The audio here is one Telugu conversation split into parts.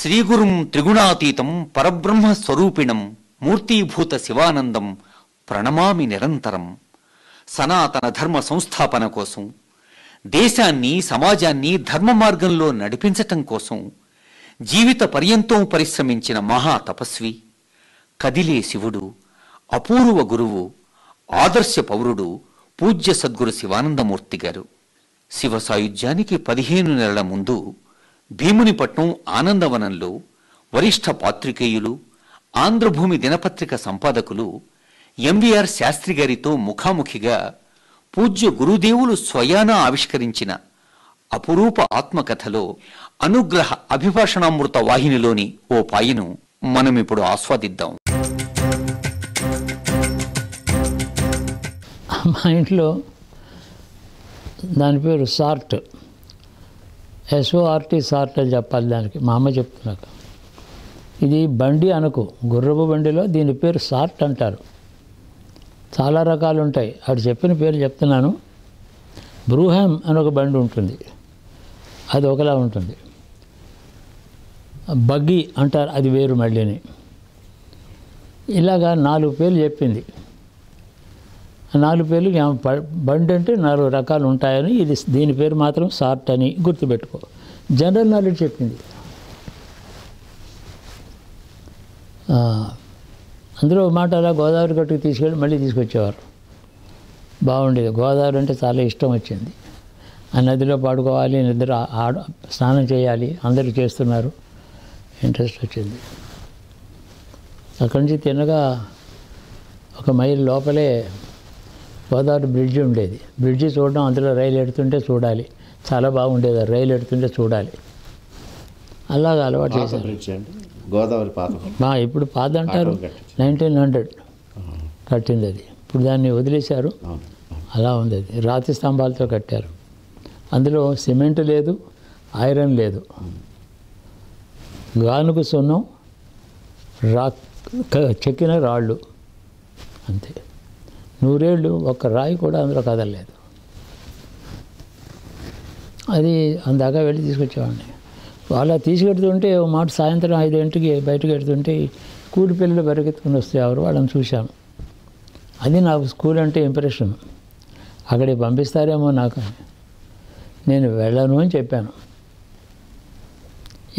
శ్రీగురుం త్రిగుణాతీతం పరబ్రహ్మ స్వరూపిణం మూర్తీభూత శివానందం ప్రణమామి నిరంతరం. సనాతన ధర్మ సంస్థాపన కోసం, దేశాన్ని సమాజాన్ని ధర్మ మార్గంలో నడిపించటం కోసం జీవిత పర్యంతం పరిశ్రమించిన మహా తపస్వి, కదిలే శివుడు, అపూర్వ గురువు, ఆదర్శ పౌరుడు పూజ్య సద్గురు శివానందమూర్తి గారు. శివ సాయుధ్యానికి 15 నెలల ముందు భీమునిపట్నం ఆనందవనంలో వరిష్ఠ పాత్రికేయులు, ఆంధ్రభూమి దినపత్రిక సంపాదకులు ఎంవీఆర్ శాస్త్రి గారితో ముఖాముఖిగా పూజ్య గురుదేవులు స్వయాన ఆవిష్కరించిన అపురూప ఆత్మకథలో అనుగ్రహ అభిభాషణామృత వాహినిలోని ఓ పాయను మనమిప్పుడు ఆస్వాదిద్దాం. మా ఇంట్లో దాని పేరు సార్ట్, SORT సార్ట్ అని చెప్పాలి దానికి. మా అమ్మ చెప్తున్నాక ఇది బండి అనుకో, గుర్రపు బండిలో దీని పేరు సార్ట్ అంటారు. చాలా రకాలు ఉంటాయి, అటు చెప్పిన పేరు చెప్తున్నాను. బ్రూహామ్ అని ఒక బండి ఉంటుంది, అది ఒకలా ఉంటుంది. బగ్గీ అంటారు, అది వేరు మళ్ళీని. ఇలాగా 4 పేర్లు చెప్పింది. 4 పేర్లు బండి అంటే 4 రకాలు ఉంటాయని, ఇది దీని పేరు మాత్రం సార్ట్ అని గుర్తుపెట్టుకో. జనరల్ నాలెడ్జ్ చెప్పింది. అందులో మాట అలా గోదావరి గట్టుకు తీసుకెళ్ళి మళ్ళీ తీసుకొచ్చేవారు. బాగుండేది. గోదావరి అంటే చాలా ఇష్టం వచ్చింది. ఆ నదిలో పడుకోవాలి, నిద్ర స్నానం చేయాలి, అందరూ చేస్తున్నారు, ఇంట్రెస్ట్ వచ్చింది. అక్కడి నుంచి తిన్నగా 1 మైల్ లోపలే గోదావరి బ్రిడ్జి ఉండేది. బ్రిడ్జి చూడడం, అందులో రైలు ఎడుతుంటే చూడాలి, చాలా బాగుండేది. రైలు ఎడుతుంటే చూడాలి. అలాగా అలవాటు చేశారు. గోదావరి పాత, ఇప్పుడు పాత అంటారు, 1900 కట్టింది అది. ఇప్పుడు దాన్ని వదిలేశారు. అలా ఉంది అది. రాతి స్తంభాలతో కట్టారు. అందులో సిమెంట్ లేదు, ఐరన్ లేదు, గానుగు సున్నం, చెక్కిన రాళ్ళు అంతే. 100 ఏళ్ళు ఒక్క రాయి కూడా అందులో కదలలేదు. అది అందాక వెళ్ళి తీసుకొచ్చేవాడిని. అలా తీసుకెడుతుంటే ఓ మాట సాయంత్రం 5 గంటలకి బయటకు వెళ్తుంటే కూలి పిల్లలు పరిగెత్తుకుని వస్తే ఎవరు వాళ్ళని చూశాను. అది నాకు స్కూల్ అంటే ఇంప్రెషన్. అక్కడికి పంపిస్తారేమో నాకు. నేను వెళ్ళను అని చెప్పాను.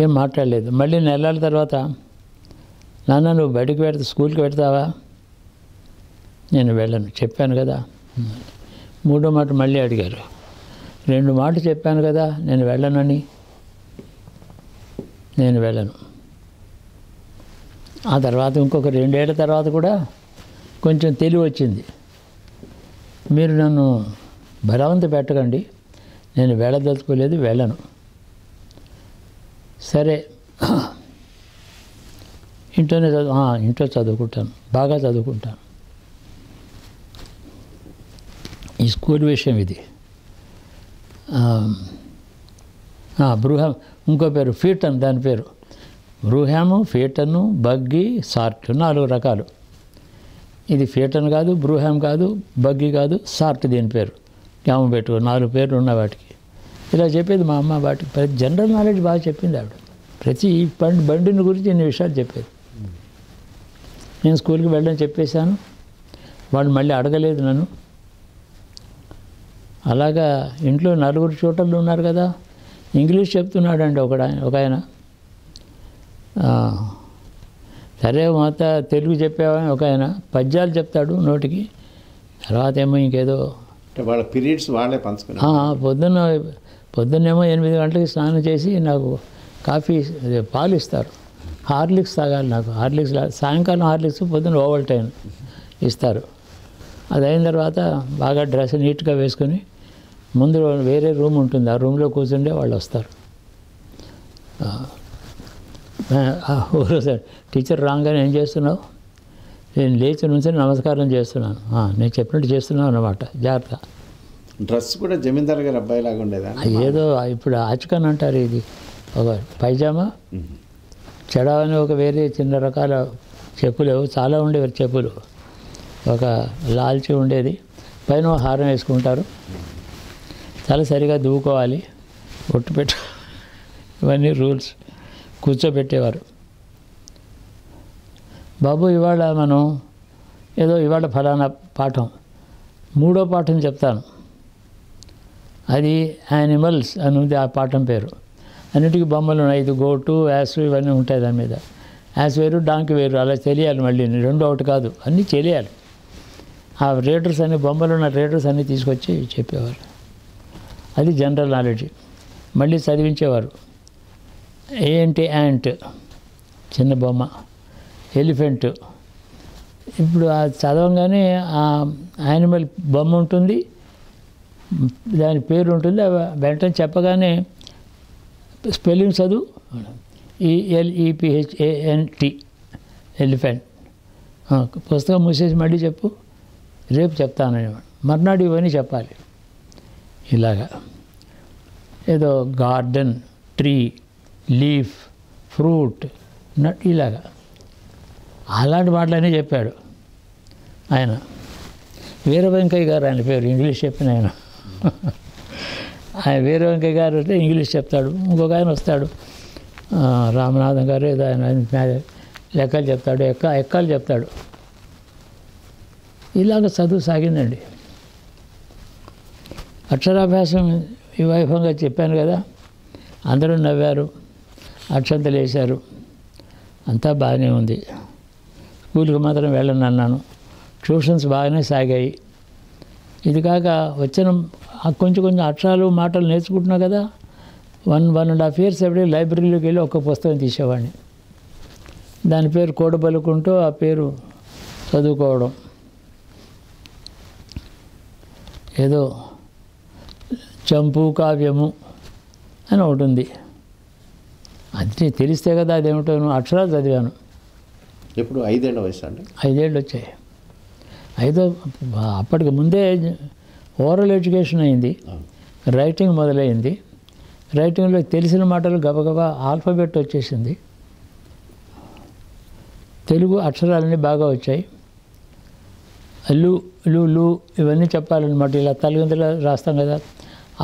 ఏం మాట్లాడలేదు. మళ్ళీ నెలల తర్వాత, నాన్న నువ్వు బయటకు స్కూల్కి పెడతావా? నేను వెళ్ళను, చెప్పాను కదా. 3వ మాట మళ్ళీ అడిగారు. 2 మాటలు చెప్పాను కదా నేను వెళ్ళనని. నేను వెళ్ళను. ఆ తర్వాత ఇంకొక 2 ఏళ్ల తర్వాత కూడా కొంచెం తెలివి వచ్చింది. మీరు నన్ను బలవంత పెట్టకండి, నేను వెళ్ళదలుచుకోలేదు, వెళ్ళను. సరే ఇంట్లో చదువుకుంటాను, బాగా చదువుకుంటాను. ఈ స్కూల్ విషయం ఇది. బ్రూహామ్, ఇంకో పేరు ఫీటన్, దాని పేరు బ్రూహాము, ఫీటను, బగ్గీ, సార్ట్, 4 రకాలు. ఇది ఫీటన్ కాదు, బ్రూహామ్ కాదు, బగ్గీ కాదు, సార్ట్ దీని పేరు. జ్ఞాపకం పెట్టుకో, 4 పేర్లు ఉన్న వాటికి. ఇలా చెప్పేది మా అమ్మ. వాటికి జనరల్ నాలెడ్జ్ బాగా చెప్పింది ఆవిడ. ప్రతి బండిని గురించి ఇన్ని విషయాలు చెప్పేది. నేను స్కూల్కి వెళ్ళడం చెప్పేశాను. వాళ్ళు మళ్ళీ అడగలేదు నన్ను. అలాగా ఇంట్లో 4 చూటలు ఉన్నారు కదా. ఇంగ్లీష్ చెప్తున్నాడండి ఒక ఆయన. సరే మాత తెలుగు చెప్పావా? ఒక ఆయన పద్యాలు చెప్తాడు నోటికి. తర్వాత ఏమో ఇంకేదో వాళ్ళ పీరియడ్స్ వాళ్ళే పంచుకున్నారు. పొద్దున్నేమో 8 గంటలకి స్నానం చేసి నాకు కాఫీ, పాలు ఇస్తారు. హార్లిక్స్ తాగాలి నాకు. హార్లిక్స్ సాయంకాలం హార్లిక్స్, పొద్దున్న ఓవల్టైన్ ఇస్తారు. అది అయిన తర్వాత బాగా డ్రెస్ నీట్గా వేసుకొని ముందు వేరే రూమ్ ఉంటుంది, ఆ రూమ్లో కూర్చుంటే వాళ్ళు వస్తారు. టీచర్ రాగానే ఏం చేస్తున్నావు? నేను లేచి నుంచి నమస్కారం చేస్తున్నాను. నేను చెప్పినట్టు చేస్తున్నాను అన్నమాట. జాగ్రత్త. డ్రెస్ కూడా జమీందార్ గారు అబ్బాయిలాగా ఉండేదా? ఏదో ఇప్పుడు ఆచకన్ అంటారు. ఇది ఒక పైజామా, చెడావని ఒక వేరే చిన్న రకాల చెప్పులు, చాలా ఉండేవి చెప్పులు. ఒక లాల్చి ఉండేది, పైన హారం వేసుకుంటారు. చాలా సరిగా దువ్వుకోవాలి, ఒట్టు పెట్టు, ఇవన్నీ రూల్స్. కూర్చోబెట్టేవారు. బాబు ఇవాళ మనం ఇవాళ ఫలానా పాఠం, 3వ పాఠం చెప్తాను, అది యానిమల్స్ అని ఉంది ఆ పాఠం పేరు. అన్నిటికీ బొమ్మలు ఉన్నాయి, ఇది గోటు యాస్ ఇవన్నీ ఉంటాయి దాని మీద. యాస్ వేరు డాంకి వేరు, అలా తెలియాలి. మళ్ళీ 2 ఒకటి కాదు, అన్నీ తెలియాలి. ఆ రేటర్స్ అన్ని బొమ్మలు ఉన్న రేటర్స్ అన్నీ తీసుకొచ్చి చెప్పేవారు. అది జనరల్ నాలెడ్జ్. మళ్ళీ చదివించేవారు. ఏంటి యాంట్, చిన్న బొమ్మ, ఎలిఫెంట్. ఇప్పుడు ఆ చదవంగానే ఆ యానిమల్ బొమ్మ ఉంటుంది, దాని పేరు ఉంటుంది. వెంటనే చెప్పగానే స్పెల్లింగ్ చదువు, ELEPHANT ఎలిఫెంట్. పుస్తకం మూసేసి మళ్ళీ చెప్పు, రేపు చెప్తాను. మర్నాడు ఇవన్నీ చెప్పాలి. ఇలాగా ఏదో గార్డెన్, ట్రీ, లీఫ్, ఫ్రూట్, నట్, ఇలాగా అలాంటి మాటలన్నీ చెప్పాడు ఆయన. వీర వెంకయ్య గారు ఆయన పేరు, ఇంగ్లీష్ చెప్పిన ఆయన. ఆయన వీర వెంకయ్య గారు అంటే ఇంగ్లీష్ చెప్తాడు. ఇంకొక ఆయన వస్తాడు, రామనాథం గారు, ఏదో ఆయన లెక్కలు చెప్తాడు, ఎక్కాలు చెప్తాడు. ఇలాగ చదువు సాగిందండి. అక్షరాభ్యాసం ఈ వైభవంగా చెప్పాను కదా, అందరూ నవ్వారు, అక్షంతలు వేశారు, అంతా బాగానే ఉంది. స్కూల్కి మాత్రం వెళ్ళను అన్నాను. ట్యూషన్స్ బాగానే సాగాయి. ఇది కాక వచ్చిన కొంచెం అక్షరాలు మాటలు నేర్చుకుంటున్నా కదా, 1.5 years ఎప్పుడే లైబ్రరీలోకి వెళ్ళి ఒక పుస్తకం తీసేవాడిని. దాని పేరు కూడబలుకుంటూ ఆ పేరు చదువుకోవడం. ఏదో చంపు కావ్యము అని ఒకటి ఉంది, అది తెలిస్తే కదా అదేమిటో. అక్షరాలు చదివాను. ఎప్పుడు 5 ఏళ్ల వయసు అండి? 5 ఏళ్ళు వచ్చాయి. అప్పటికి ముందే ఓరల్ ఎడ్యుకేషన్ అయింది, రైటింగ్ మొదలైంది. రైటింగ్లో తెలిసిన మాటలు గబగబా ఆల్ఫాబెట్ వచ్చేసింది. తెలుగు అక్షరాలన్నీ బాగా వచ్చాయి. లు లు లు ఇవన్నీ చెప్పాలన్నమాట. ఇలా తలగిందులో రాస్తాం కదా,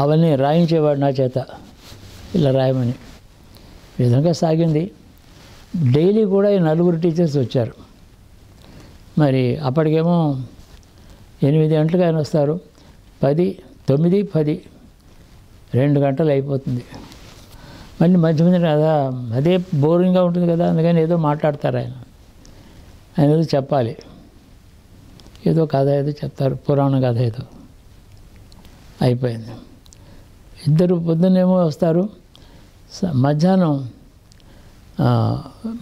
అవన్నీ రాయించేవాడు నా చేత, ఇలా రాయమని. ఈ విధంగా సాగింది. డైలీ కూడా ఈ 4 టీచర్స్ వచ్చారు. మరి అప్పటికేమో 8 గంటలకు ఆయన వస్తారు, 9, 10 2 గంటలు అయిపోతుంది. మళ్ళీ మధ్య మధ్య అదే బోరింగ్గా ఉంటుంది కదా, అందుకని ఏదో మాట్లాడతారు ఆయన ఏదో చెప్పాలి. ఏదో కథ ఏదో చెప్తారు, పురాణ కథ ఏదో. అయిపోయింది. 2 పొద్దున్నేమో వస్తారు, మధ్యాహ్నం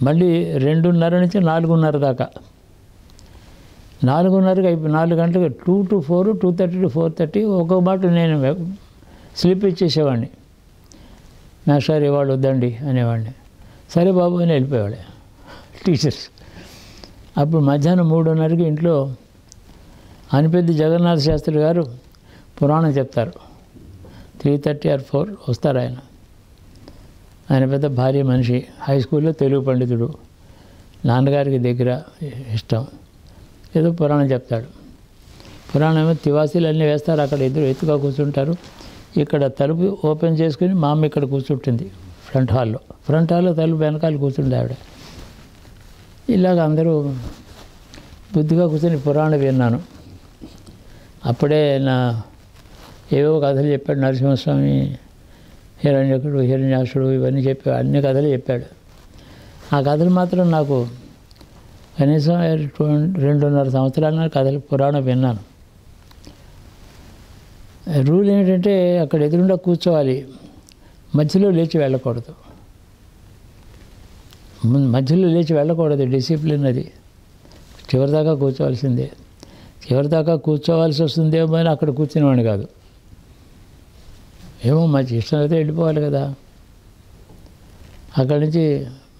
మళ్ళీ 2:30 నుంచి 4:30 దాకా. 4:30కి 4 గంటలకు 2 to 4, 2:30 to 4:30. ఒక్కొక్క మాట నేను స్లిప్ ఇచ్చేసేవాడిని. మాస్టర్ ఇవాళ వద్దండి అనేవాడిని. సరే బాబు అని వెళ్ళిపోయేవాడు టీచర్స్. అప్పుడు మధ్యాహ్నం 3:30కి ఇంట్లో అనిపెద్ది జగన్నాథ శాస్త్రి గారు పురాణం చెప్తారు. 3:30 or 4 వస్తారు ఆయన. ఆయన పెద్ద భారీ మనిషి, హై స్కూల్లో తెలుగు పండితుడు, నాన్నగారికి దగ్గర ఇష్టం. ఏదో పురాణం చెప్తాడు. పురాణం ఏమో తివాసీలు అన్నీ వేస్తారు, అక్కడ ఇద్దరు ఎత్తుగా కూర్చుంటారు. ఇక్కడ తలుపు ఓపెన్ చేసుకుని మా అమ్మ ఇక్కడ కూర్చుంటుంది ఫ్రంట్ హాల్లో తలుపు వెనకాల కూర్చుంది ఆవిడ. ఇలాగ అందరూ బుద్ధిగా కూర్చొని పురాణం విన్నాను. అప్పుడే ఏవో కథలు చెప్పాడు నరసింహస్వామి, హిరణ్యకుడు, హిరణ్యాసుడు, ఇవన్నీ చెప్పాడు. అన్ని కథలు చెప్పాడు. ఆ కథలు మాత్రం నాకు కనీసం 2.5 సంవత్సరాల కథలు పురాణం విన్నాను. రూల్ ఏంటంటే అక్కడ ఎదురుండా కూర్చోవాలి, మధ్యలో లేచి వెళ్ళకూడదు. మధ్యలో లేచి వెళ్ళకూడదు, డిసిప్లిన్ అది. చివరిదాకా కూర్చోవాల్సిందే. చివరిదాకా కూర్చోవాల్సి వస్తుందేమో అని అక్కడ కూర్చునేవాడిని కాదు. ఏమో మంచి ఇష్టం అయితే వెళ్ళిపోవాలి కదా. అక్కడి నుంచి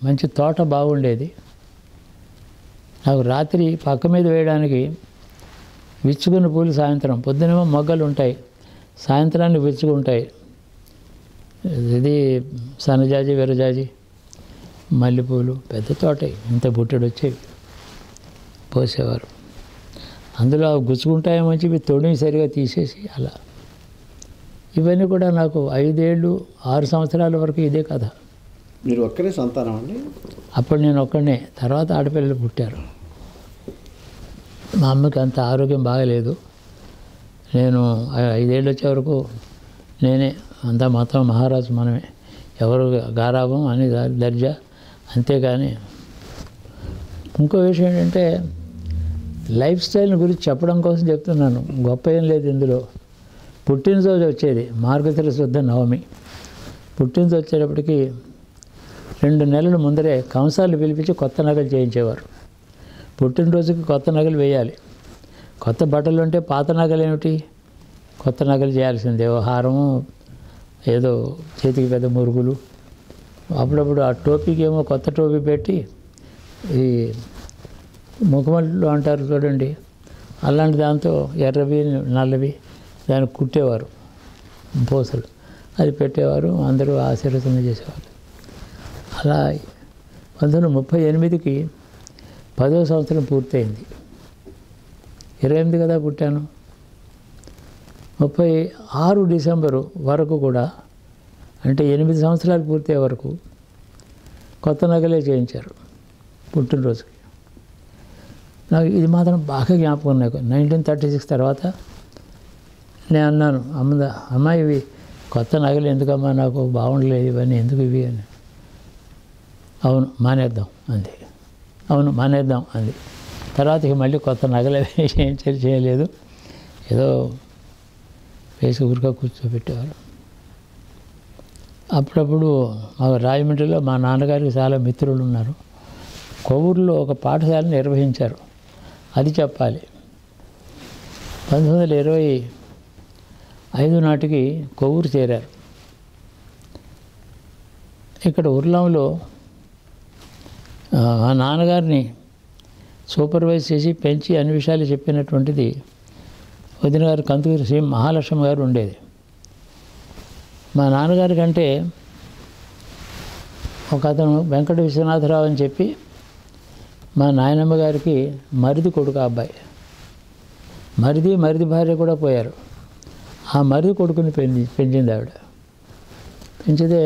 మంచి తోట బాగుండేది. నాకు రాత్రి పక్క మీద వేయడానికి విచ్చుకున్న పూలు సాయంత్రం, పొద్దునేమో మొగ్గలు ఉంటాయి, సాయంత్రానికి విచ్చుకుంటాయి. ఇది సన్నజాజి, విరజాజి, మల్లెపూలు, పెద్ద తోట, ఇంత బుట్టెడు వచ్చేవి, పోసేవారు. అందులో గుచ్చుకుంటాయేమో చెప్పి తొడిని సరిగా తీసేసి అలా. ఇవన్నీ కూడా నాకు 5 ఏళ్ళు 6 సంవత్సరాల వరకు ఇదే కథ. మీరు ఒక్కరే సంతానం అండి? అప్పుడు నేను ఒక్కడనే. తర్వాత ఆడపిల్లలు పుట్టారు. మా అమ్మకి అంత ఆరోగ్యం బాగలేదు. నేను 5 ఏళ్ళు వచ్చే వరకు నేనే అంతా మొత్తం మహారాజు మనమే, ఎవరు గారాబం అని దర్జా. అంతేగాని ఇంకో విషయం ఏంటంటే లైఫ్ స్టైల్ గురించి చెప్పడం కోసం చెప్తున్నాను, గొప్ప ఏం లేదు ఇందులో. పుట్టినరోజు వచ్చేది మార్గశిర శుద్ధ నవమి. పుట్టినరోజు వచ్చేటప్పటికి 2 నెలల ముందరే కంసాలు పిలిపించి కొత్త నగలు చేయించేవారు. పుట్టినరోజుకి కొత్త నగలు వేయాలి. కొత్త బట్టలు ఉంటే పాత నగలు ఏమిటి, కొత్త నగలు చేయాల్సిందే. హారము, ఏదో చేతికి పెద్ద మురుగులు, అప్పుడప్పుడు ఆ టోపీకి ఏమో కొత్త టోపీ పెట్టి, ఈ ముఖమల్లు అంటారు చూడండి, అలాంటి దాంతో ఎర్రవి నల్లవి దానికి కుట్టేవారు పూసలు, అది పెట్టేవారు. అందరూ ఆశీర్వదన చేసేవారు. అలా 1938కి 10వ సంవత్సరం పూర్తయింది. 28 కదా పుట్టాను. 36 డిసెంబరు వరకు కూడా, అంటే 8 సంవత్సరాలు పూర్తయ్యే వరకు కొత్త నగలే చేయించారు పుట్టినరోజుకి. నాకు ఇది మాత్రం బాగా జ్ఞాపకం. నాకు 1936 తర్వాత నేను అన్నాను, అమ్మ ఇవి కొత్త నగలు ఎందుకమ్మా, నాకు బాగుండలేదు ఇవన్నీ, ఎందుకు ఇవి అని. అవును మానేద్దాం అంది. అవును మానేద్దాం అంది. తర్వాత ఇక మళ్ళీ కొత్త నగలు ఏం చేయలేదు, ఏదో వేసి ఊరిగా కూర్చోబెట్టేవారు. అప్పుడప్పుడు మా రాజమండ్రిలో మా నాన్నగారికి చాలా మిత్రులు ఉన్నారు. కొవ్వూరులో ఒక పాఠశాల నిర్వహించారు, అది చెప్పాలి. 1925 నాటికి కొవ్వూరు చేరారు. ఇక్కడ ఉర్లంలో మా నాన్నగారిని సూపర్వైజ్ చేసి పెంచి అన్ని విషయాలు చెప్పినటువంటిది వదిన గారు కందుకూరి శ్రీ మహాలక్ష్మి గారు ఉండేది. మా నాన్నగారి కంటే ఒక అతను వెంకట విశ్వనాథరావు అని చెప్పి మా నాయనమ్మ గారికి మరిది కొడుకు అబ్బాయి. మరిది భార్య కూడా పోయారు. ఆ మరిది కొడుకుని పెంచింది ఆవిడ. పెంచితే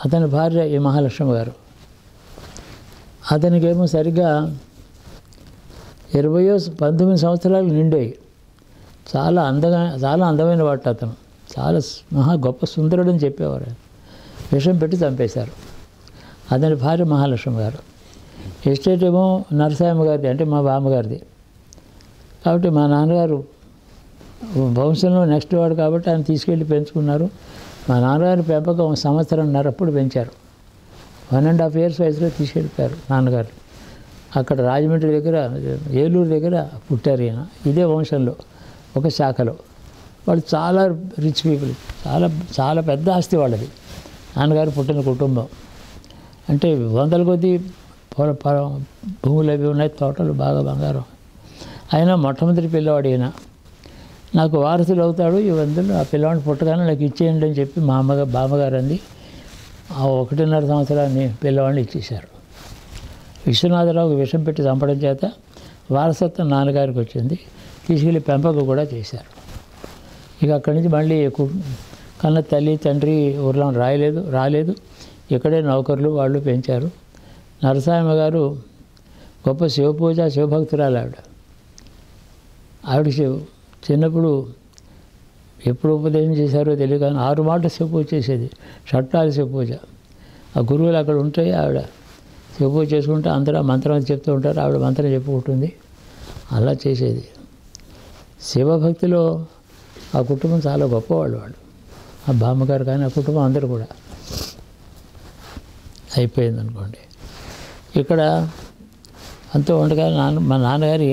అతని భార్య ఈ మహాలక్ష్మి గారు, అతనికేమో సరిగ్గా 19 సంవత్సరాలు నిండాయి. చాలా అందమైన వాటి అతను, చాలా గొప్ప సుందరుడని చెప్పేవారు. విషం పెట్టి చంపేశారు. అతని భార్య మహాలక్ష్మి గారు. ఎస్టేట్ ఏమో నరసాయమ్మ గారిది, అంటే మా బామ్మగారిది. కాబట్టి మా నాన్నగారు వంశంలో నెక్స్ట్ వాడు కాబట్టి ఆయన తీసుకెళ్ళి పెంచుకున్నారు. మా నాన్నగారి పెంపకం 1.5 సంవత్సరం అప్పుడు పెంచారు. 1.5 years వయసులో తీసుకెళ్ళిపోయారు నాన్నగారు. అక్కడ రాజమండ్రి దగ్గర, ఏలూరు దగ్గర పుట్టారు ఈయన. ఇదే వంశంలో ఒక శాఖలో. వాళ్ళు చాలా రిచ్ పీపుల్, చాలా పెద్ద ఆస్తి వాళ్ళది. నాన్నగారు పుట్టిన కుటుంబం అంటే 100 కొద్దీ భూములు అవి ఉన్నాయి, తోటలు, బాగా బంగారం. అయినా మొట్టమొదటి పిల్లవాడు ఈయన. నాకు వారసులు అవుతాడు ఈ 100, ఆ పిల్లవాడిని పుట్టగానే నాకు ఇచ్చేయండి అని చెప్పి మా బామ్మగారు అంది. ఆ 1.5 సంవత్సరాన్ని పిల్లవాడిని ఇచ్చేశారు. విశ్వనాథరావుకి విషం పెట్టి చంపడం చేత వారసత్వం నాన్నగారికి వచ్చింది. తీసుకెళ్ళి పెంపకం కూడా చేశారు. ఇక అక్కడి నుంచి మళ్ళీ కన్న తల్లి తండ్రి ఊర్లో రాలేదు. ఇక్కడే నౌకర్లు వాళ్ళు పెంచారు. నరసాయమ్మ గారు గొప్ప శివభక్తురాలు ఆవిడ చిన్నప్పుడు ఎప్పుడు ఉపదేశం చేశారో తెలియదు కానీ 6 మాటలు శివపూజ చేసేది, షట్టాలు శివపూజ. ఆ గురువులు అక్కడ ఉంటాయి, ఆవిడ శివపూజ చేసుకుంటే అందరూ మంత్రం చెప్తూ ఉంటారు, ఆవిడ మంత్రం చెప్పుకుంటుంది. అలా చేసేది. శివభక్తిలో ఆ కుటుంబం చాలా గొప్పవాళ్ళు. ఆ బామ్మగారు కానీ ఆ కుటుంబం అందరూ కూడా. అయిపోయింది అనుకోండి. ఇక్కడ అంతా ఉండగా మా నాన్నగారి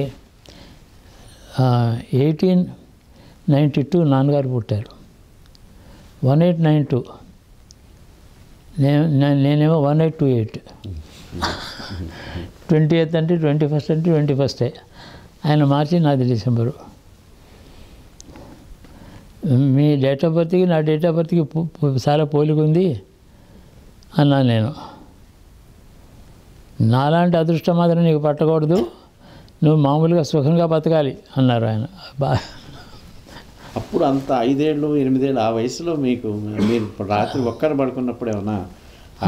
1892 నాన్నగారు పుట్టారు. 1892, నేనేమో 1828. 20th అంటే 21st అంటే 21st. ఆయన మార్చి, నాది డిసెంబరు. మీ డేట్ ఆఫ్ బర్త్కి నా డేట్ ఆఫ్ బర్త్కి చాలా పోలిక ఉంది అన్నాను నేను. నాలాంటి అదృష్టం మాత్రం నీకు పట్టకూడదు, నువ్వు మామూలుగా సుఖంగా బతకాలి అన్నారు ఆయన. అప్పుడు అంత 5 ఏళ్ళు 8 ఏళ్ళు ఆ వయసులో మీకు మీరు రాత్రి ఒక్కరు పడుకున్నప్పుడు ఏమన్నా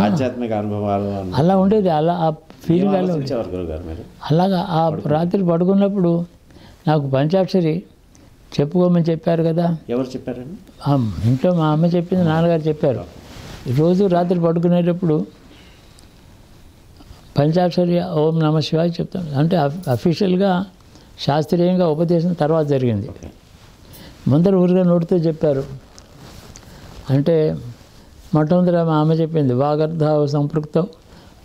ఆధ్యాత్మిక అనుభవాలు అలా ఉండేది. అలా ఆ ఫీలింగ్ అలా ఉండేది. ఆలోచించేవారు గురుగారు మీరు? అలాగా ఆ రాత్రి పడుకున్నప్పుడు నాకు పంచాక్షరి చెప్పుకోమని చెప్పారు కదా. ఎవరు చెప్పారండి? ఇంట్లో మా అమ్మ చెప్పింది, నాన్నగారు చెప్పారు. రోజు రాత్రి పడుకునేటప్పుడు పంచాక్షరి ఓం నమ శివాయ చెప్తాను. అంటే అఫీషియల్గా శాస్త్రీయంగా ఉపదేశం తర్వాత జరిగింది. ముందర ఊరిగా నోటితో చెప్పారు. అంటే మొట్టమొదట మా అమ్మ చెప్పింది, వాగర్ధ సంపృక్తం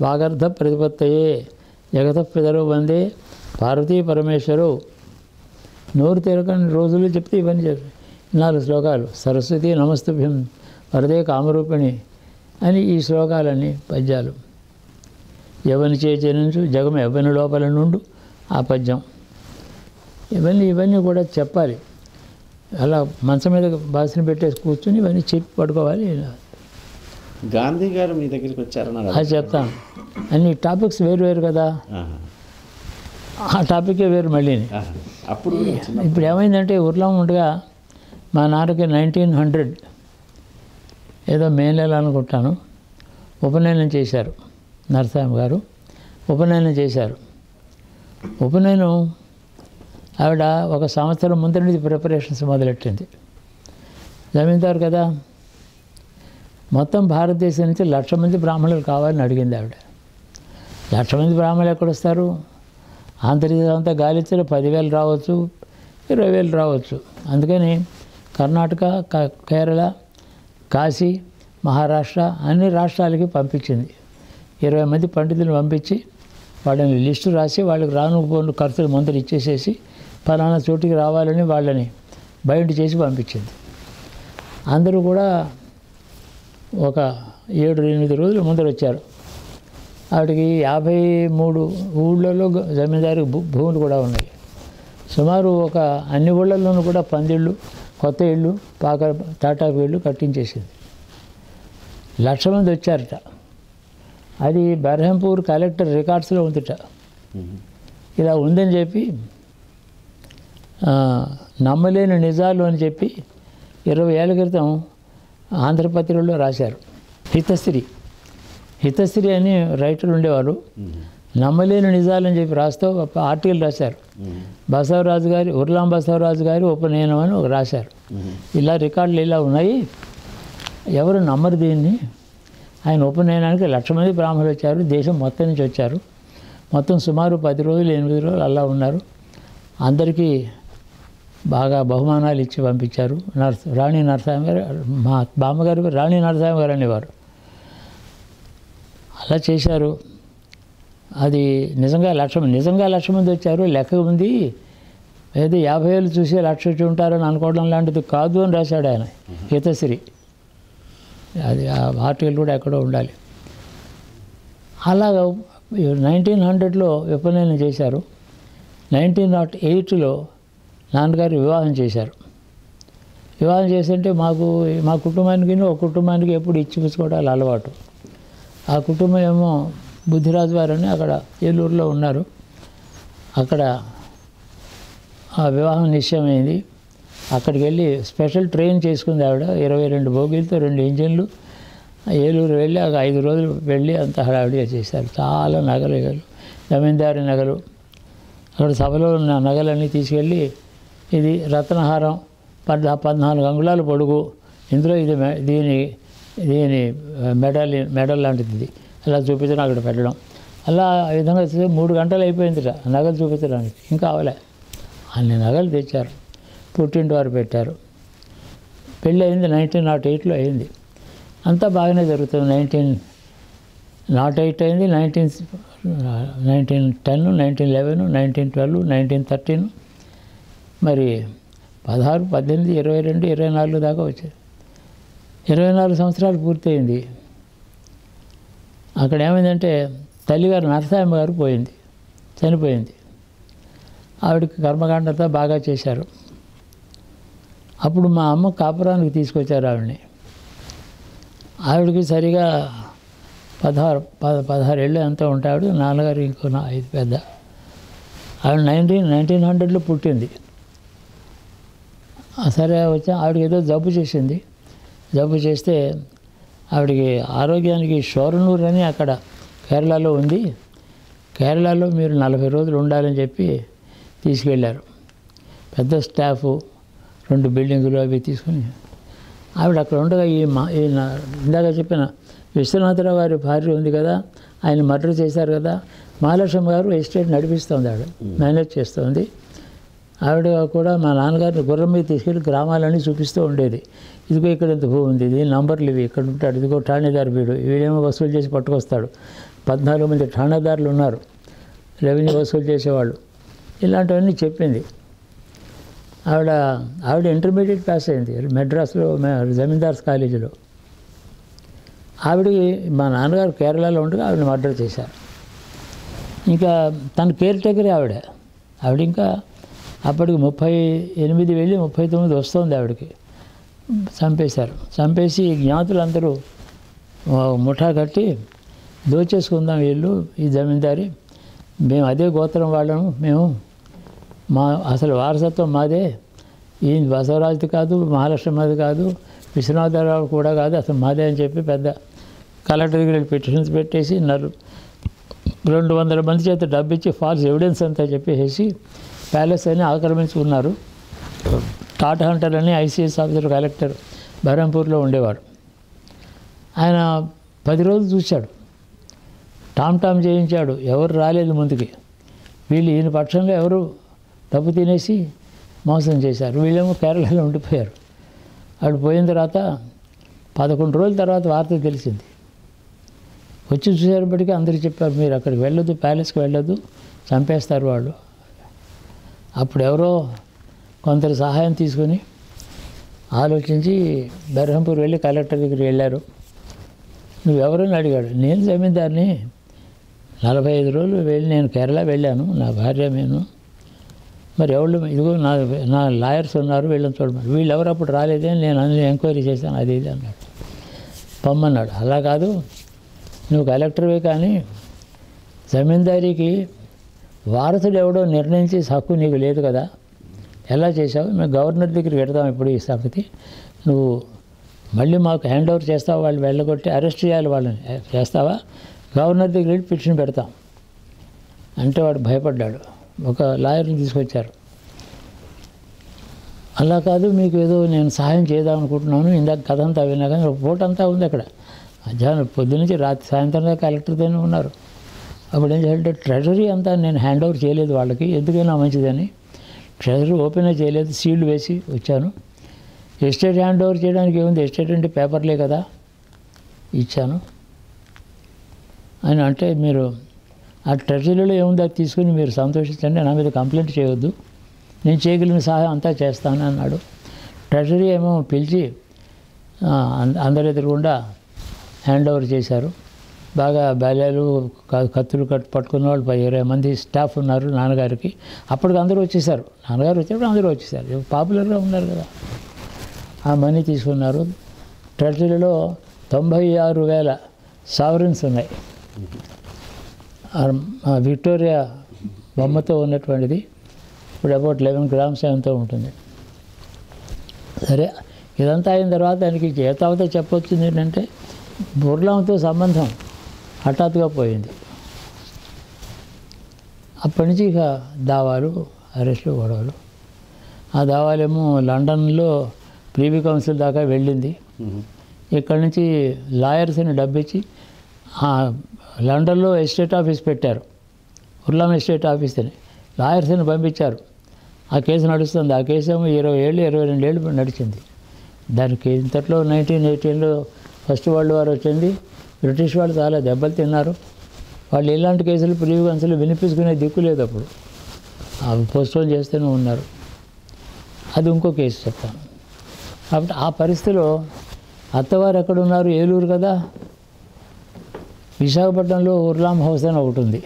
వాగర్ధ ప్రతిపత్తయే జగత పితరు వందే పార్వతీ పరమేశ్వరు. నోరు తెరకని రోజులు చెప్తే ఇవన్నీ చెప్పి 4 శ్లోకాలు. సరస్వతి నమస్తుభ్యం వరదే కామరూపిణి అని ఈ శ్లోకాలన్నీ పద్యాలు. ఎవని చేచరించు జగం ఎవని లోపల నుండు ఆ పద్యం. ఇవన్నీ కూడా చెప్పాలి. అలా మంచం మీద బాసిని పెట్టేసి కూర్చుని ఇవన్నీ చెప్పి పడుకోవాలి. గాంధీ గారు మీ దగ్గరికి వచ్చారన్నారు. అది చెప్తాను. అన్ని టాపిక్స్ వేరు కదా, ఆ టాపికే వేరు మళ్ళీ. అప్పుడు ఇప్పుడు ఏమైందంటే ఊర్లో ఉండగా మా నాన్నకి 1900 ఏదో మే నెల అనుకుంటాను ఉపనయనం చేశారు. నరసింహ గారు ఉపనయనం చేశారు. ఉపనయనం ఆవిడ 1 సంవత్సరం ముందు నుంచి ప్రిపరేషన్స్ మొదలెట్టింది. జమీందారు కదా, మొత్తం భారతదేశం నుంచి 1,00,000 మంది బ్రాహ్మణులు కావాలని అడిగింది ఆవిడ. 1,00,000 మంది బ్రాహ్మణులు ఎక్కడొస్తారు? ఆంధ్రదేశం అంతా గాలిచ్చిన 10,000 రావచ్చు, 20,000 రావచ్చు. అందుకని కర్ణాటక, కేరళ, కాశీ, మహారాష్ట్ర అన్ని రాష్ట్రాలకి పంపించింది. 20 మంది పండితులను పంపించి వాళ్ళని లిస్టు రాసి వాళ్ళకి రాను ఖర్చులు ముందర ఇచ్చేసేసి ఫలానా చోటికి రావాలని వాళ్ళని బైండ్ చేసి పంపించింది. అందరూ కూడా ఒక 7-8 రోజులు ముందర వచ్చారు. ఆవిడకి 53 ఊళ్ళలో జమీందారు భూములు కూడా ఉన్నాయి. సుమారు అన్ని ఊళ్ళల్లోనూ కూడా పందిళ్ళు, కొత్త ఇళ్ళు, తాటాకు ఇళ్ళు కట్టించేసింది. 1,00,000 మంది వచ్చారట. అది బర్హంపూర్ కలెక్టర్ రికార్డ్స్లో ఉందిట. ఇలా ఉందని చెప్పి నమ్మలేని నిజాలు అని చెప్పి 20 ఏళ్ల క్రితం ఆంధ్రపత్రికలో రాశారు. హితశ్రీ అని రైటర్లు ఉండేవారు. నమ్మలేని నిజాలని చెప్పి రాస్తూ ఒక ఆర్టికల్ రాశారు. బసవరాజు గారి ఉర్లాం బసవరాజు గారి ఉపనయనం అని రాశారు. ఇలా రికార్డులు ఇలా ఉన్నాయి, ఎవరు నమ్మరు దీన్ని. ఆయన ఉపనయనానికి 1,00,000 మంది బ్రాహ్మణులు వచ్చారు, దేశం మొత్తం నుంచి వచ్చారు. మొత్తం సుమారు 10 రోజులు 8 రోజులు అలా ఉన్నారు. అందరికీ బాగా బహుమానాలు ఇచ్చి పంపించారు. రాణి నరసింహ గారు, మా బామ్మగారు రాణి నరసింహ గారు అనేవారు. అలా చేశారు. అది నిజంగా 1,00,000 మంది వచ్చారు. లెక్క ఉంది, ఏదో 50,000 చూసి 1,00,000 వచ్చి ఉంటారని అనుకోవడం లాంటిది కాదు అని రాశాడు ఆయన, హితశ్రీ. అది ఆ ఆర్టికల్ కూడా ఎక్కడో ఉండాలి. అలాగా 1900లో ఉపనయనం చేశారు. 1908లో నాన్నగారు వివాహం చేశారు. వివాహం చేస్తుంటే మా కుటుంబానికి ఒక కుటుంబానికి ఎప్పుడు ఇచ్చిపుచ్చుకోవడాలు అలవాటు. ఆ కుటుంబం ఏమో బుద్ధిరాజు వారని అక్కడ ఏలూరులో ఉన్నారు. అక్కడ ఆ వివాహం నిశ్చయమైంది. అక్కడికి వెళ్ళి స్పెషల్ ట్రైన్ చేసుకుంది ఆవిడ. 22 బోగీలతో 2 ఇంజిన్లు. ఏలూరు వెళ్ళి 5 రోజులు వెళ్ళి అంత హడావిడిగా చేశారు. చాలా నగలు, జమీందారి నగలు, అక్కడ సభలో ఉన్న నగలన్నీ తీసుకెళ్ళి, ఇది రత్నహారం 14 అంగుళాలు పొడుగు, ఇందులో దీని మెడల్ లాంటిది, ఇది అలా చూపించడం, అక్కడ పెట్టడం. అలా ఆ విధంగా 3 గంటలు అయిపోయిందిట నగలు చూపించడానికి. ఇంకా అవలే, అన్ని నగలు తెచ్చారు. పుట్టింటి వారు పెట్టారు. పెళ్ళి అయింది 1908లో అయింది. అంతా బాగానే జరుగుతుంది. 1908 అయింది, 1910, 1911, 1912, 1913, మరి 16, 18, 22, 24 దాకా వచ్చాయి. 24 సంవత్సరాలు పూర్తయింది. అక్కడ ఏమైందంటే తల్లిగారు నరసింహ గారు చనిపోయింది. ఆవిడకి కర్మకాండంతో బాగా చేశారు. అప్పుడు మా అమ్మ కాపురానికి తీసుకొచ్చారు ఆవిడని. ఆవిడకి సరిగా 16 ఏళ్ళు ఎంతో ఉంటాడు. నాన్నగారు ఇంకో 5 పెద్ద. ఆవిడ 1900లో పుట్టింది. సరే వచ్చా ఆవిడకి ఏదో జబ్బు చేసింది. జబ్బు చేస్తే ఆవిడకి ఆరోగ్యానికి షోరనూర్ అని అక్కడ కేరళలో ఉంది, కేరళలో మీరు 40 రోజులు ఉండాలని చెప్పి తీసుకెళ్ళారు. పెద్ద స్టాఫు, 2 బిల్డింగులు అవి తీసుకుని ఆవిడ అక్కడ ఉండగా ఇందాక చెప్పిన విశ్వనాథరావు గారి భార్య ఉంది కదా, ఆయన మర్డర్ చేశారు కదా, మహాలక్ష్మి గారు ఎస్టేట్ నడిపిస్తుంది, ఆవిడ మేనేజ్ చేస్తుంది. ఆవిడ కూడా మా నాన్నగారిని గుర్రం మీద తీసుకెళ్ళి గ్రామాలన్నీ చూపిస్తూ ఉండేది. ఇదిగో ఇక్కడ ఇంత భూమి ఉంది, ఇది నంబర్లు ఇవి, ఇక్కడ ఉంటాడు, ఇదిగో ఠాణేదారు వీడేమో వసూలు చేసి పట్టుకొస్తాడు. 14 మంది ఠాణేదారులు ఉన్నారు, రెవెన్యూ వసూలు చేసేవాళ్ళు. ఇలాంటివన్నీ చెప్పింది. ఆవిడ ఇంటర్మీడియట్ పాస్ అయింది మెడ్రాస్లో జమీందార్స్ కాలేజీలో. ఆవిడకి మా నాన్నగారు కేరళలో ఉండగా ఆవిడని మర్డర్ చేశారు. ఇంకా తన కేర్ టేకరే ఆవిడ ఇంకా అప్పటికి 38 వెళ్ళి 39 వస్తుంది ఆవిడకి. చంపేశారు. చంపేసి జ్ఞాతులందరూ ముఠా కట్టి దోచేసుకుందాం వీళ్ళు ఈ జమీందారి, మేము అదే గోత్రం వాళ్ళము, మేము అసలు వారసత్వం మాదే, ఈ బసవరాజుది కాదు, మహాలక్ష్మిది కాదు, విశ్వనాథరావు కూడా కాదు, అసలు మాదే అని చెప్పి పెద్ద కలెక్టర్ దగ్గర పిటిషన్స్ పెట్టేసి 200 మంది చేత డబ్బు ఇచ్చి ఫాల్స్ ఎవిడెన్స్ అంతా చెప్పేసి ప్యాలెస్ అని ఆక్రమించుకున్నారు. టాటా హంటర్ అని ఐసీఎస్ ఆఫీసర్ కలెక్టర్ బహరంపూర్లో ఉండేవాడు. ఆయన 10 రోజులు చూశాడు, టామ్ చేయించాడు, ఎవరు రాలేదు ముందుకి. వీళ్ళు ఈయన పక్షంలో ఎవరు డబ్బు తినేసి మోసం చేశారు. వీళ్ళేమో కేరళలో ఉండిపోయారు. అక్కడ పోయిన తర్వాత 11 రోజుల తర్వాత వార్త తెలిసింది. వచ్చి చూసేటప్పటికీ అందరూ చెప్పారు, మీరు అక్కడికి వెళ్ళొద్దు, ప్యాలెస్కి వెళ్ళొద్దు, చంపేస్తారు వాళ్ళు. అప్పుడు ఎవరో కొందరు సహాయం తీసుకొని ఆలోచించి బెర్హంపూర్ వెళ్ళి కలెక్టర్ దగ్గరికి వెళ్ళారు. నువ్వెవరని అడిగాడు. నేను జమీందారిని, 45 రోజులు వెళ్ళి నేను కేరళ వెళ్ళాను, నా భార్య నేను. మరి ఎవరు, ఇదిగో నా లాయర్స్ ఉన్నారు, వీళ్ళని చూడమని. వీళ్ళు ఎవరు అప్పుడు రాలేదే, నేను అన్ని ఎంక్వైరీ చేశాను, అది ఇది అన్నాడు. పొమ్మన్నాడు. అలా కాదు, నువ్వు కలెక్టర్వే కానీ జమీందారీకి వారసుడు ఎవడో నిర్ణయించే హక్కు నీకు లేదు కదా, ఎలా చేసావు? మేము గవర్నర్ దగ్గరికి వెళ్తాం ఇప్పుడు ఈ సంగతి, నువ్వు మళ్ళీ మాకు హ్యాండ్ ఓవర్ చేస్తావా, వాళ్ళు వెళ్ళగొట్టి అరెస్ట్ చేయాలి వాళ్ళని, చేస్తావా? గవర్నర్ దగ్గర వెళ్ళి పిటిషన్ పెడతాం అంటే వాడు భయపడ్డాడు. ఒక లాయర్ని తీసుకొచ్చారు. అలా కాదు, మీకు ఏదో నేను సహాయం చేద్దాం అనుకుంటున్నాను, ఇందాక కథ అంతా విన్నా కానీ పూట అంతా ఉంది అక్కడ. మధ్యాహ్నం పొద్దునుంచి రాత్రి సాయంత్రం దాకా కలెక్టర్తోనే ఉన్నారు. అప్పుడు ఏం చేయాలంటే ట్రెజరీ అంతా నేను హ్యాండ్ ఓవర్ చేయలేదు వాళ్ళకి, ఎందుకైనా మంచిదని ట్రెజరీ ఓపెనే చేయలేదు, సీల్డ్ వేసి వచ్చాను. ఎస్టేట్ హ్యాండ్ ఓవర్ చేయడానికి ఏముంది, ఎస్టేట్ అంటే పేపర్లే కదా, ఇచ్చాను అని. అంటే మీరు ఆ ట్రెజరీలో ఏముంది అది తీసుకుని మీరు సంతోషించండి, నా మీద కంప్లైంట్ చేయవద్దు, నేను చేయగలిగిన సహాయం అంతా చేస్తాను అన్నాడు. ట్రెజరీ ఏమో పిలిచి అందరి ఎదురుగుండా హ్యాండ్ ఓవర్ చేశారు. బాగా బాల్యాలు కత్తులు పట్టుకున్న వాళ్ళు 20 మంది స్టాఫ్ ఉన్నారు నాన్నగారికి. అప్పటికి అందరూ వచ్చేసారు, నాన్నగారు వచ్చేప్పుడు అందరూ వచ్చేసారు, పాపులర్గా ఉన్నారు కదా. ఆ మనీ తీసుకున్నారు. ట్రెజరీలో 96,000 సావరెన్స్ ఉన్నాయి. విక్టోరియా బొమ్మతో ఉన్నటువంటిది ఇప్పుడు అబౌట్ 11 grams ఎంతో ఉంటుంది. సరే, ఇదంతా అయిన తర్వాత దానికి చేతావత చెప్పొచ్చింది ఏంటంటే బుర్లాంతో సంబంధం హఠాత్తుగా పోయింది. అప్పటి నుంచి ఇక దావాలు, అరెస్టులు, గొడవలు. ఆ దావాలేమో లండన్లో ప్రీవీ కౌన్సిల్ దాకా వెళ్ళింది. ఇక్కడి నుంచి లాయర్స్ని డబ్బిచ్చి లండన్లో ఎస్టేట్ ఆఫీస్ పెట్టారు, ఉర్లాం ఎస్టేట్ ఆఫీస్ అని. లాయర్స్ని పంపించారు. ఆ కేసు నడుస్తుంది. ఆ కేసు ఏమో 20 ఏళ్ళు 22 ఏళ్ళు నడిచింది. దానికి ఇంతట్లో 1918లో ఫస్ట్ వరల్డ్ వార్ వచ్చింది. బ్రిటిష్ వాళ్ళు చాలా దెబ్బలు తిన్నారు. వాళ్ళు ఇలాంటి కేసులు ప్రీవీ కౌన్సిల్ వినిపించుకునే దిక్కు లేదు అప్పుడు, అవి పోస్ట్పోన్ చేస్తూనే ఉన్నారు. అది ఇంకో కేసు చెప్తాను. కాబట్టి ఆ పరిస్థితిలో అత్తవారు ఎక్కడున్నారు, ఏలూరు కదా, విశాఖపట్నంలో ఉర్లాం హౌస్ అని ఒకటి ఉంది.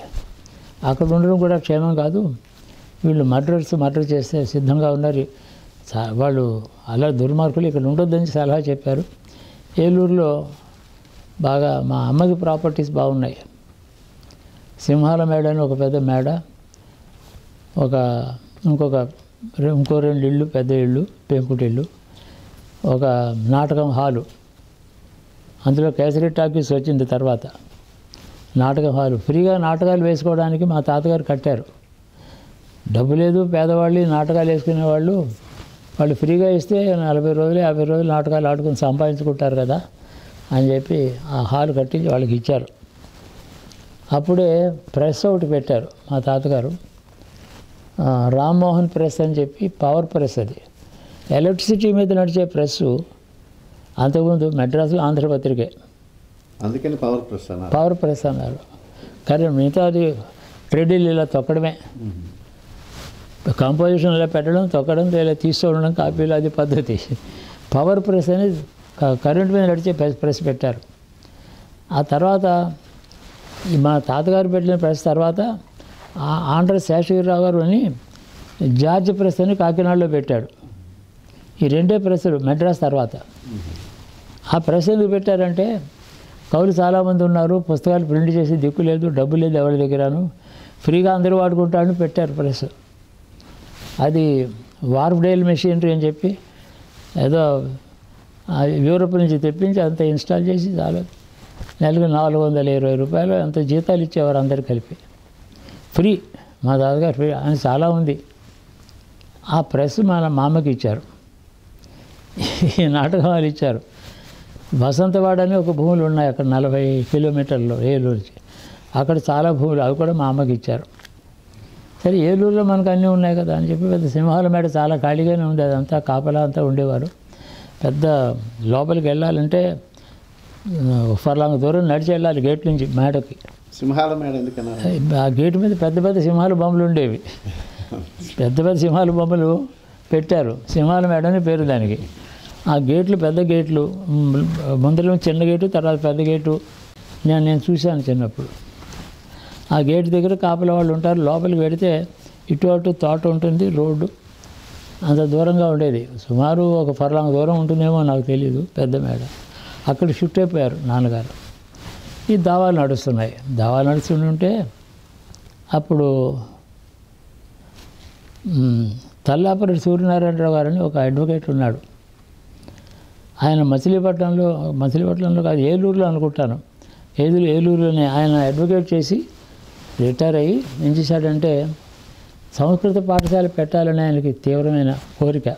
అక్కడ ఉండడం కూడా క్షేమం కాదు. వీళ్ళు మర్డర్ చేస్తే సిద్ధంగా ఉన్నారు వాళ్ళు. అలా దుర్మార్గులు ఇక్కడ ఉండొద్దని సలహా చెప్పారు. ఏలూరులో బాగా మా అమ్మకి ప్రాపర్టీస్ బాగున్నాయి. సింహాల మేడ అని ఒక పెద్ద మేడ, ఇంకొక ఇంకో 2 ఇళ్ళు, పెద్ద ఇళ్ళు, పెంకుటిల్లు, ఒక నాటకం హాలు. అందులో కేసరి టాకీస్ వచ్చింది తర్వాత. నాటకం హాలు ఫ్రీగా నాటకాలు వేసుకోవడానికి మా తాతగారు కట్టారు. డబ్బు లేదు, పేదవాళ్ళు నాటకాలు వేసుకునేవాళ్ళు. వాళ్ళు ఫ్రీగా ఇస్తే 40 రోజులు 50 రోజులు నాటకాలు ఆడుకుని సంపాదించుకుంటారు కదా అని చెప్పి ఆ హాల్ కట్టించి వాళ్ళకి ఇచ్చారు. అప్పుడే ప్రెస్ ఒకటి పెట్టారు మా తాతగారు, రామ్మోహన్ ప్రెస్ అని చెప్పి, పవర్ ప్రెస్. అది ఎలక్ట్రిసిటీ మీద నడిచే ప్రెస్సు. అంతకుముందు మెడ్రాస్లో ఆంధ్రపత్రికే, అందుకని పవర్ ప్రెస్ అన్నారు. పవర్ ప్రెస్ అన్నారు. కానీ మిగతా అది ట్రెడిల్ ఇలా తొక్కడమే, కంపోజిషన్ ఇలా పెట్టడం, తొక్కడం, ఇలా తీసుకోవడం, కాపీలు, అది పద్ధతి. పవర్ ప్రెస్ అనేది కరెంట్ మీద నడిచే ప్రెస్ పెట్టారు. ఆ తర్వాత మా తాతగారు పెట్టిన ప్రెస్ తర్వాత ఆంధ్ర శేషగిరిరావు గారు అని జార్జ్ ప్రెస్ అని కాకినాడలో పెట్టాడు. ఈ 2 ప్రెస్సులు మెడ్రాస్ తర్వాత. ఆ ప్రెస్ ఎందుకు పెట్టారంటే కవులు చాలామంది ఉన్నారు, పుస్తకాలు ప్రింట్ చేసి దిక్కు లేదు, డబ్బు లేదు ఎవరి దగ్గరను, ఫ్రీగా అందరూ వాడుకుంటారని పెట్టారు ప్రెస్. అది వార్ఫ్డేల్ మెషినరీ అని చెప్పి ఏదో యూరోప్ నుంచి తెప్పించి అంత ఇన్స్టాల్ చేసి చాలా నెలకు 420 రూపాయలు అంత జీతాలు ఇచ్చేవారు అందరు కలిపి, ఫ్రీ. మా తాతగారు ఫ్రీ అని చాలా ఉంది. ఆ ప్రెస్ మా అమ్మకి ఇచ్చారు, ఈ నాటకాలు ఇచ్చారు. వసంతవాడ అని ఒక భూములు ఉన్నాయి అక్కడ 40 కిలోమీటర్లు ఏలూరుకి. అక్కడ చాలా భూములు, అవి కూడా మా అమ్మకి ఇచ్చారు. సరే ఏలూరులో మనకు అన్నీ ఉన్నాయి కదా అని చెప్పి పెద్ద సింహాల మేడ చాలా ఖాళీగానే ఉంది, అదంతా కాపలా అంతా ఉండేవారు. పెద్ద లోపలికి వెళ్ళాలంటే ఫర్లాంగ్ దూరం నడిచి వెళ్ళాలి గేట్ నుంచి మేడకి. సింహాల మేడ ఎందుకన్నా? ఆ గేటు మీద పెద్ద పెద్ద సింహాల బొమ్మలు ఉండేవి, పెద్ద పెద్ద సింహాల బొమ్మలు పెట్టారు. సింహాల మేడ అని పేరు దానికి. ఆ గేట్లు పెద్ద గేట్లు, ముందర చిన్న గేటు, తర్వాత పెద్ద గేటు. నేను చూశాను చిన్నప్పుడు. ఆ గేటు దగ్గర కాపల వాళ్ళు ఉంటారు. లోపలికి వెడితే ఇటు అటు తోట ఉంటుంది, రోడ్డు అంత దూరంగా ఉండేది. సుమారు ఒక ఫర్లాంగ్ దూరం ఉంటుందేమో నాకు తెలియదు, పెద్ద మేడ. అక్కడ షిఫ్ట్ అయిపోయారు నాన్నగారు. ఈ దావాలు నడుస్తున్నాయి. దావాలు నడుస్తుంటే అప్పుడు తల్లాపరెడ్డి సూర్యనారాయణరావు గారని ఒక అడ్వకేట్ ఉన్నాడు. ఆయన మచిలీపట్నంలో కాదు, ఏలూరులో అనుకుంటాను, ఏలూరులోనే ఆయన అడ్వకేట్ చేసి రిటైర్ అయ్యి ఏం చేశాడంటే సంస్కృత పాఠశాల పెట్టాలని ఆయనకి తీవ్రమైన కోరిక.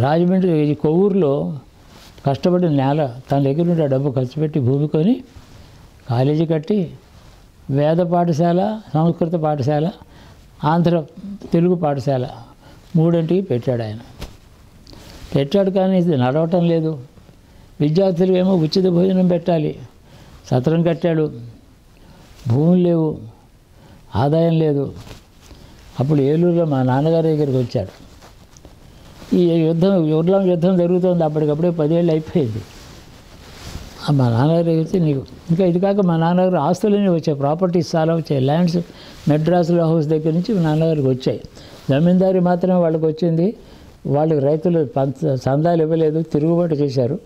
రాజమండ్రి ఈ కొవ్వూరులో కష్టపడి నేల తన దగ్గర ఉండే డబ్బు ఖర్చు పెట్టి భూమి కొని కాలేజీ కట్టి వేద పాఠశాల, సంస్కృత పాఠశాల, ఆంధ్ర తెలుగు పాఠశాల 3 పెట్టాడు ఆయన. పెట్టాడు కానీ ఇది నడవటం లేదు. విద్యార్థులు ఏమో ఉచిత భోజనం పెట్టాలి, సత్రం కట్టాడు, భూములు లేవు, ఆదాయం లేదు. అప్పుడు ఏలూరులో మా నాన్నగారి దగ్గరికి వచ్చాడు. ఈ యుద్ధం జరుగుతుంది. అప్పటికప్పుడే 10 ఏళ్ళు అయిపోయింది. మా నాన్నగారు దగ్గర వచ్చి నీకు ఇంకా ఇది కాక మా నాన్నగారు ఆస్తులన్నీ వచ్చాయి, ప్రాపర్టీస్ చాలా వచ్చాయి. ల్యాండ్స్ మెడ్రాస్లో హౌస్ దగ్గర నుంచి మా నాన్నగారికి వచ్చాయి. జమీందారీ మాత్రమే వాళ్ళకి వచ్చింది. వాళ్ళకి రైతులు చందాలు ఇవ్వలేదు, తిరుగుబాటు చేశారు.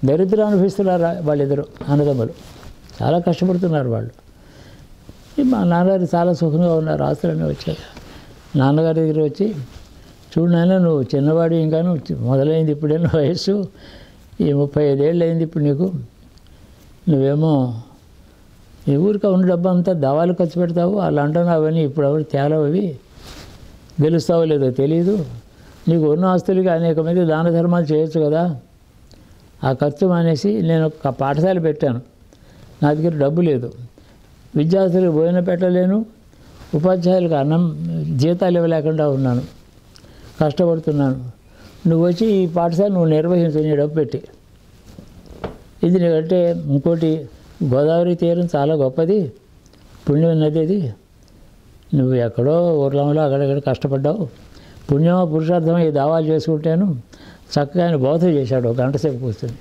దరిద్రం అనుభవిస్తున్నారు వాళ్ళిద్దరు అన్నదమ్ములు, చాలా కష్టపడుతున్నారు వాళ్ళు. మా నాన్నగారు చాలా సుఖంగా ఉన్నారు, ఆస్తులన్నీ వచ్చాయి. నాన్నగారి దగ్గర వచ్చి చూడు నాయన, నువ్వు చిన్నవాడు, ఇంకా మొదలైంది ఇప్పుడే వయస్సు, ఈ 35 ఏళ్ళు అయింది ఇప్పుడు నీకు, నువ్వేమో ఈ ఊరికి ఉన్న డబ్బు అంతా దవాలు ఖర్చు పెడతావు, అలా అంటున్నావు, అవన్నీ ఇప్పుడు ఎవరు తేలవు, అవి గెలుస్తావో లేదో తెలియదు. నీకు ఉన్న ఆస్తులకి అనేక మంది దాన ధర్మాలు చేయొచ్చు కదా. ఆ ఖర్చు మానేసి నేను ఒక పాఠశాల పెట్టాను, నా దగ్గర డబ్బు లేదు, విద్యార్థులకు భోజనం పెట్టలేను, ఉపాధ్యాయులకు అన్నం జీతాలు ఇవ్వలేకుండా ఉన్నాను, కష్టపడుతున్నాను. నువ్వు వచ్చి ఈ పాఠశాల నువ్వు నిర్వహించు, నీ డబ్బు పెట్టి. ఇది నీకంటే ఇంకోటి, గోదావరి తీరం చాలా గొప్పది, పుణ్యం నది అది. నువ్వు ఎక్కడో ఊర్లంలో అక్కడెక్కడ కష్టపడ్డావు, పుణ్యమో పురుషార్థమో ఈ దావాలు చేసుకుంటాను. చక్కగా ఆయన బోధ చేశాడు, 1 గంట సేపు కూర్చొని.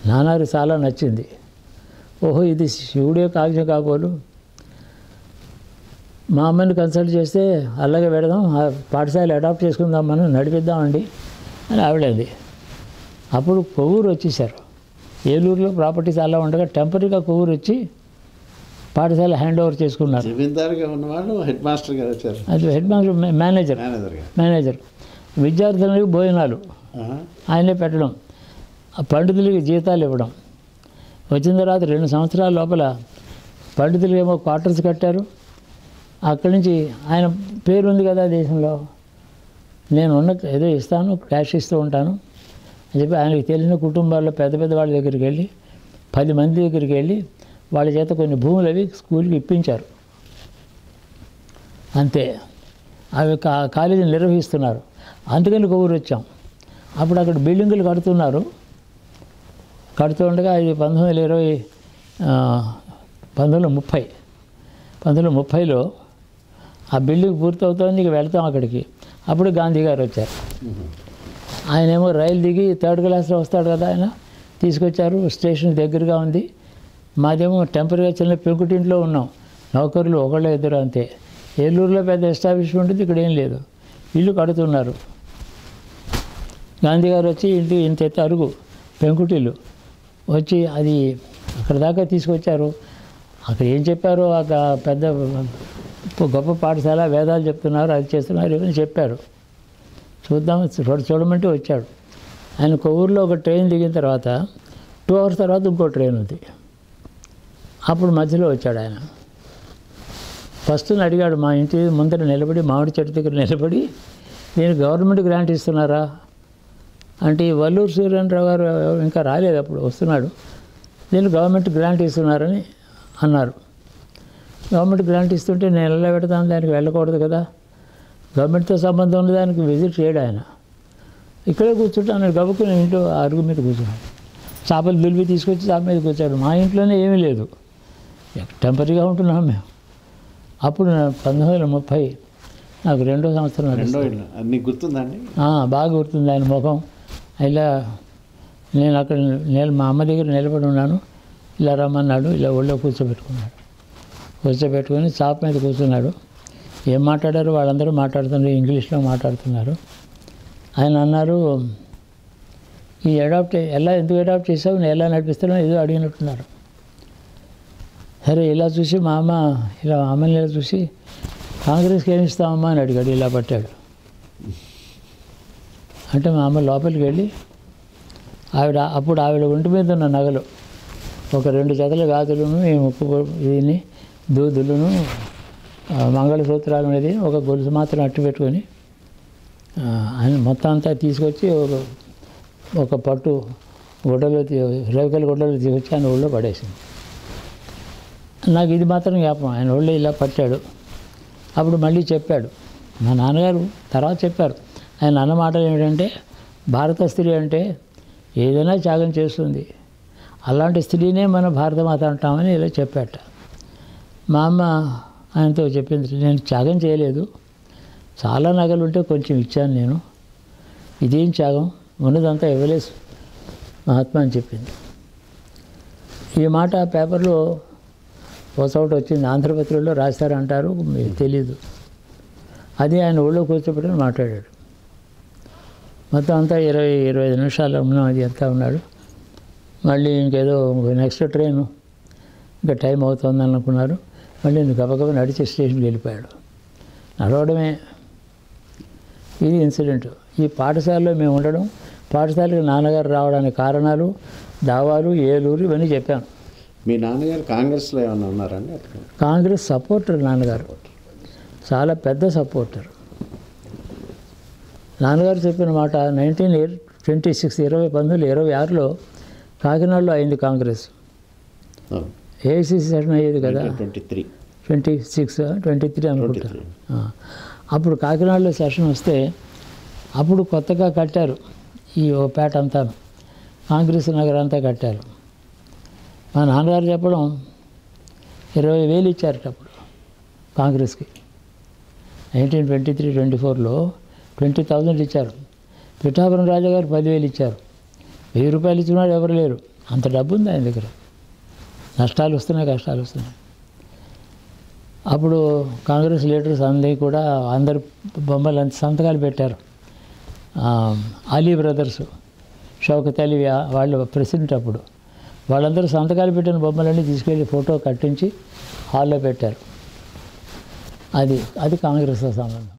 నాన్నగారికి చాలా నచ్చింది. ఓహో, ఇది శివుడే కాజ్ఞ కాబోలు. మా అమ్మని కన్సల్ట్ చేస్తే అలాగే పెడదాం, ఆ పాఠశాల అడాప్ట్ చేసుకుందాం, మనం నడిపిద్దామండి అని ఆవిడది. అప్పుడు కొవ్వూరు వచ్చేసారు. ఏలూరులో ప్రాపర్టీ చాలా ఉండగా టెంపరీగా కొవ్వూరు వచ్చి పాఠశాల హ్యాండ్ ఓవర్ చేసుకున్నారు. జమీందారుగా ఉన్నవాళ్ళు హెడ్ మాస్టర్ గారు వచ్చారు, అది హెడ్ మాస్టర్ మేనేజర్ విద్యార్థులకు భోజనాలు ఆయనే పెట్టడం, ఆ పండితులకి జీతాలు ఇవ్వడం. వచ్చిన తర్వాత 2 సంవత్సరాల లోపల పండితులు ఏమో క్వార్టర్స్ కట్టారు. అక్కడి నుంచి ఆయన పేరు ఉంది కదా దేశంలో, నేను ఏదో ఇస్తాను, క్యాష్ ఇస్తూ ఉంటాను అని చెప్పి ఆయనకు తెలిసిన కుటుంబాల్లో పెద్ద పెద్ద వాళ్ళ దగ్గరికి వెళ్ళి 10 మంది దగ్గరికి వెళ్ళి వాళ్ళ చేత కొన్ని భూములు అవి స్కూల్కి ఇప్పించారు. అంతే, అవి కాలేజీని నిర్వహిస్తున్నారు. అందుకని కొవ్వూరు వచ్చాం. అప్పుడు అక్కడ బిల్డింగులు కడుతూ ఉండగా ఇది 1930లో ఆ బిల్డింగ్ పూర్తవుతోంది. ఇక వెళ్తాం అక్కడికి. అప్పుడు గాంధీ గారు వచ్చారు. ఆయనేమో రైలు దిగి 3rd క్లాస్లో వస్తాడు కదా, ఆయన తీసుకొచ్చారు. స్టేషన్ దగ్గరగా ఉంది. మాదేమో టెంపరీగా చిన్న పెంకుటింట్లో ఉన్నాం. నౌకర్లు ఒకళ్ళు ఇద్దరు అంతే. ఏలూరులో పెద్ద ఎస్టాబ్లిష్మెంట్ ఉంది, ఇక్కడ ఏం లేదు. ఇల్లు కడుతున్నారు. గాంధీ గారు వచ్చి ఇంత ఎత్తి అరుగు పెంకుటిల్లు వచ్చి అది అక్కడ దాకా తీసుకొచ్చారు. అక్కడ ఏం చెప్పారు, పెద్ద గొప్ప పాఠశాల, వేదాలు చెప్తున్నారు, అది చేస్తున్నారు, ఏమని చెప్పారు. చూడమంటే వచ్చాడు. ఆయన కొవ్వూరులో ఒక ట్రైన్ దిగిన తర్వాత 2 hours తర్వాత ఇంకో ట్రైన్ ఉంది. అప్పుడు మధ్యలో వచ్చాడు ఆయన. ఫస్ట్ అడిగాడు, మా ఇంటి ముందర నిలబడి, మామిడి చెట్టు దగ్గర నిలబడి, నేను గవర్నమెంట్ గ్రాంట్ ఇస్తున్నారా అంటే, వల్లూరు సూర్యరావు గారు ఇంకా రాలేదు, అప్పుడు వస్తున్నాడు. నేను గవర్నమెంట్ గ్రాంట్ ఇస్తున్నారని అన్నారు. గవర్నమెంట్ గ్రాంట్ ఇస్తుంటే నేను ఎలా పెడతాను, దానికి వెళ్ళకూడదు కదా, గవర్నమెంట్తో సంబంధం ఉన్న దానికి విజిట్ చేయడు ఆయన. ఇక్కడే కూర్చుంటాను, గబుక్కుని ఇంట్లో అరుగు మీద కూర్చున్నాడు. చేపలు దులిపి తీసుకొచ్చి చేప మీద కూర్చాడు. మా ఇంట్లోనే ఏమీ లేదు, టెంపరీగా ఉంటున్నాం మేము. అప్పుడు 1930 నాకు 2వ సంవత్సరం. నీకు గుర్తుందండి? బాగా గుర్తుంది ఆయన ముఖం. ఇలా నేను అక్కడ మా అమ్మ దగ్గర నిలబడి ఉన్నాను. ఇలా రమ్మన్నాడు, ఇలా ఒళ్ళో కూర్చోబెట్టుకొని చాప మీద కూర్చున్నాడు. ఏం మాట్లాడారు, వాళ్ళందరూ మాట్లాడుతున్నారు, ఇంగ్లీష్లో మాట్లాడుతున్నారు. ఆయన అన్నారు, ఎందుకు అడాప్ట్ చేసావు, నేను ఎలా నడిపిస్తానో ఏదో అడిగినట్టున్నారు. సరే ఇలా చూసి మా అమ్మని ఇలా చూసి, కాంగ్రెస్కి ఏమి ఇస్తామమ్మా అని అడిగాడు. ఇలా పట్టాడు. అంటే మా అమ్మ లోపలికి వెళ్ళి అప్పుడు ఆవిడ ఒంటి మీద ఉన్న నగలు, ఒక 2 జతల గాజులను, ఈ ముప్పు దీన్ని దూదులను, మంగళసూత్రాలు అనేది, ఒక గొలుసు మాత్రం అట్టు పెట్టుకొని ఆయన మొత్తం అంతా తీసుకొచ్చి ఒక పట్టు గుడ్డలో రేవకల గుడ్డలో తీసుకొచ్చి ఆయన ఒళ్ళో పడేసింది. నాకు ఇది మాత్రం జ్ఞాపకం. ఆయన ఒళ్ళో ఇలా పట్టాడు. అప్పుడు మళ్ళీ చెప్పాడు, మా నాన్నగారు తర్వాత చెప్పారు. ఆయన అన్న మాటలు ఏమిటంటే, భారత స్త్రీ అంటే ఏదైనా త్యాగం చేస్తుంది, అలాంటి స్త్రీనే మన భారతమాత అంటామని ఇలా చెప్పాట. మా అమ్మ ఆయనతో చెప్పింది, నేను త్యాగం చేయలేదు, చాలా నగలు ఉంటే కొంచెం ఇచ్చాను నేను, ఇదేం త్యాగం, ఉన్నదంతా ఇవ్వలేదు మహాత్మా అని చెప్పింది. ఈ మాట పేపర్లో ఒక చోట వచ్చింది, ఆంధ్రపత్రికలో రాస్తారంటారు, మీకు తెలీదు. అది ఆయన ఊళ్ళో కూర్చోబెట్టుకుని మాట్లాడాడు. మొత్తం అంతా 20-25 నిమిషాలు ఉన్నాం. అది అంతా ఉన్నాడు. మళ్ళీ ఇంకేదో నెక్స్ట్ ట్రైను ఇంకా టైం అవుతుంది అనుకున్నారు. మళ్ళీ గబగబ నడిచి స్టేషన్కి వెళ్ళిపోయాడు. నడవడమే ఇది ఇన్సిడెంట్. ఈ పాఠశాలలో మేము ఉండడం, పాఠశాలకు నాన్నగారు రావడానికి కారణాలు, దావాలు, ఏలూరు ఇవన్నీ చెప్పాను. మీ నాన్నగారు కాంగ్రెస్లో ఏమన్నా ఉన్నారండి? కాంగ్రెస్ సపోర్టర్ నాన్నగారు, చాలా పెద్ద సపోర్టర్. నాన్నగారు చెప్పిన మాట 1926 కాకినాడలో అయింది కాంగ్రెస్. ఏఐసిసి సెషన్ అయ్యేది కదా, 23 అనుకుంటారు. అప్పుడు కాకినాడలో సెషన్ వస్తే అప్పుడు కొత్తగా కట్టారు ఈ ఓ పేట అంతా, కాంగ్రెస్ నగర్ అంతా కట్టారు. మా నాన్నగారు చెప్పడం 20,000 ఇచ్చారట అప్పుడు కాంగ్రెస్కి. 1923-24లో 20,000 ఇచ్చారు. పిఠాపురం రాజా గారు 10,000 ఇచ్చారు. 1000 రూపాయలు ఇచ్చినాడు ఎవరు లేరు. అంత డబ్బు ఉంది ఆయన దగ్గర. నష్టాలు వస్తున్నాయి, కష్టాలు వస్తున్నాయి. అప్పుడు కాంగ్రెస్ లీడర్స్ అందరు బొమ్మలు సంతకాలు పెట్టారు. అలీ బ్రదర్స్, షౌకత్ అలీ వాళ్ళ ప్రెసిడెంట్ అప్పుడు, వాళ్ళందరూ సంతకాలు పెట్టిన బొమ్మలన్నీ తీసుకెళ్ళి ఫోటో కట్టించి హాల్లో పెట్టారు. అది కాంగ్రెస్తో సంబంధం.